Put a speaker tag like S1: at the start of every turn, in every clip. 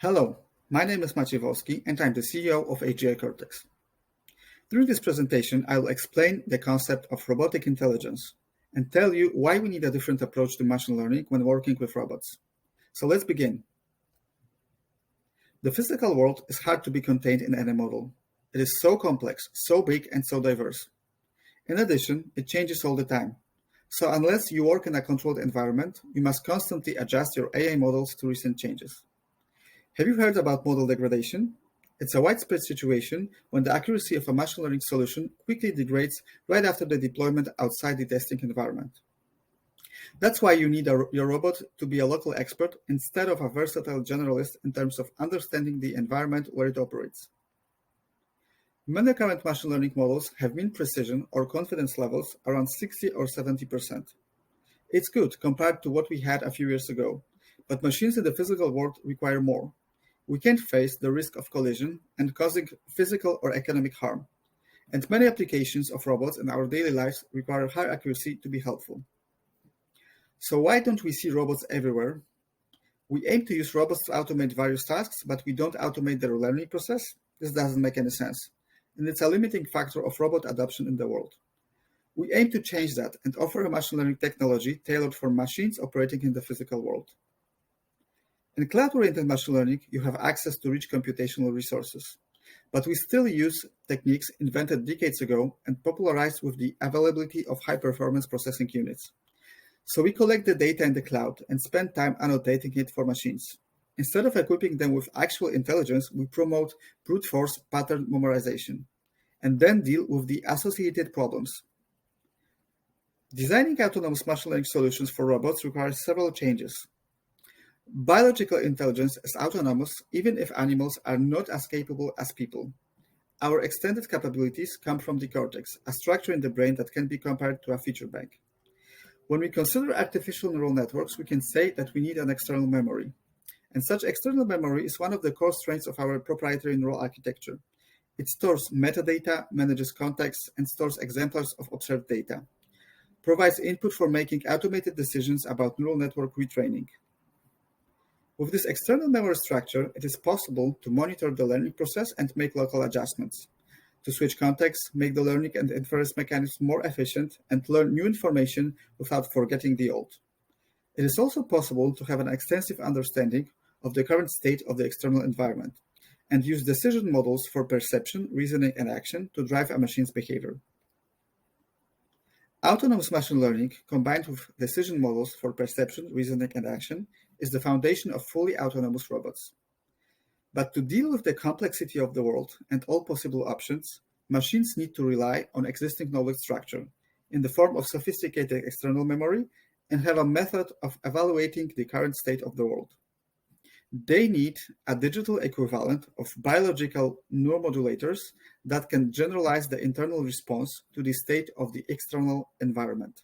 S1: Hello, my name is Maciej Wolski and I'm the CEO of AGI Cortex. During this presentation, I will explain the concept of robotic intelligence and tell you why we need a different approach to machine learning when working with robots. So let's begin. The physical world is hard to be contained in any model. It is so complex, so big, and so diverse. In addition, it changes all the time. So unless you work in a controlled environment, you must constantly adjust your AI models to recent changes. Have you heard about model degradation? It's a widespread situation when the accuracy of a machine learning solution quickly degrades right after the deployment outside the testing environment. That's why you need your robot to be a local expert instead of a versatile generalist in terms of understanding the environment where it operates. Many current machine learning models have mean precision or confidence levels around 60 or 70%. It's good compared to what we had a few years ago, but machines in the physical world require more. We can't face the risk of collision and causing physical or economic harm, and many applications of robots in our daily lives require high accuracy to be helpful. So why don't we see robots everywhere? We aim to use robots to automate various tasks, but we don't automate their learning process. This doesn't make any sense, and it's a limiting factor of robot adoption in the world. We aim to change that and offer a machine learning technology tailored for machines operating in the physical world. In cloud-oriented machine learning, you have access to rich computational resources, but we still use techniques invented decades ago and popularized with the availability of high-performance processing units. So we collect the data in the cloud and spend time annotating it for machines. Instead of equipping them with actual intelligence, we promote brute force pattern memorization, and then deal with the associated problems. Designing autonomous machine learning solutions for robots requires several changes. Biological intelligence is autonomous even if animals are not as capable as people. Our extended capabilities come from the cortex, a structure in the brain that can be compared to a feature bank. When we consider artificial neural networks, we can say that we need an external memory. And such external memory is one of the core strengths of our proprietary neural architecture. It stores metadata, manages context, and stores exemplars of observed data. Provides input for making automated decisions about neural network retraining. With this external memory structure, it is possible to monitor the learning process and make local adjustments, to switch context, make the learning and inference mechanisms more efficient, and learn new information without forgetting the old. It is also possible to have an extensive understanding of the current state of the external environment and use decision models for perception, reasoning, and action to drive a machine's behavior. Autonomous machine learning, combined with decision models for perception, reasoning, and action, is the foundation of fully autonomous robots. But to deal with the complexity of the world and all possible options, machines need to rely on existing knowledge structure in the form of sophisticated external memory and have a method of evaluating the current state of the world. They need a digital equivalent of biological neuromodulators that can generalize the internal response to the state of the external environment.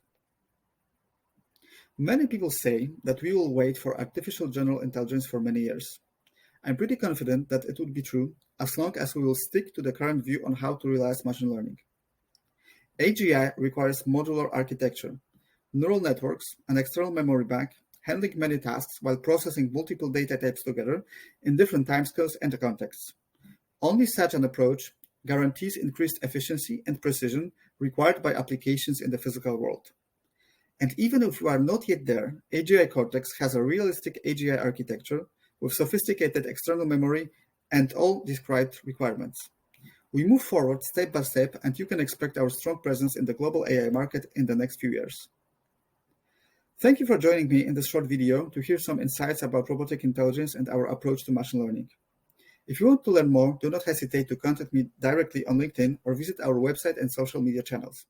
S1: Many people say that we will wait for artificial general intelligence for many years. I'm pretty confident that it would be true as long as we will stick to the current view on how to realize machine learning. AGI requires modular architecture, neural networks, an external memory bank, handling many tasks while processing multiple data types together in different timescales and contexts. Only such an approach guarantees increased efficiency and precision required by applications in the physical world. And even if we are not yet there, AGI Cortex has a realistic AGI architecture with sophisticated external memory and all described requirements. We move forward step by step, and you can expect our strong presence in the global AI market in the next few years. Thank you for joining me in this short video to hear some insights about robotic intelligence and our approach to machine learning. If you want to learn more, do not hesitate to contact me directly on LinkedIn or visit our website and social media channels.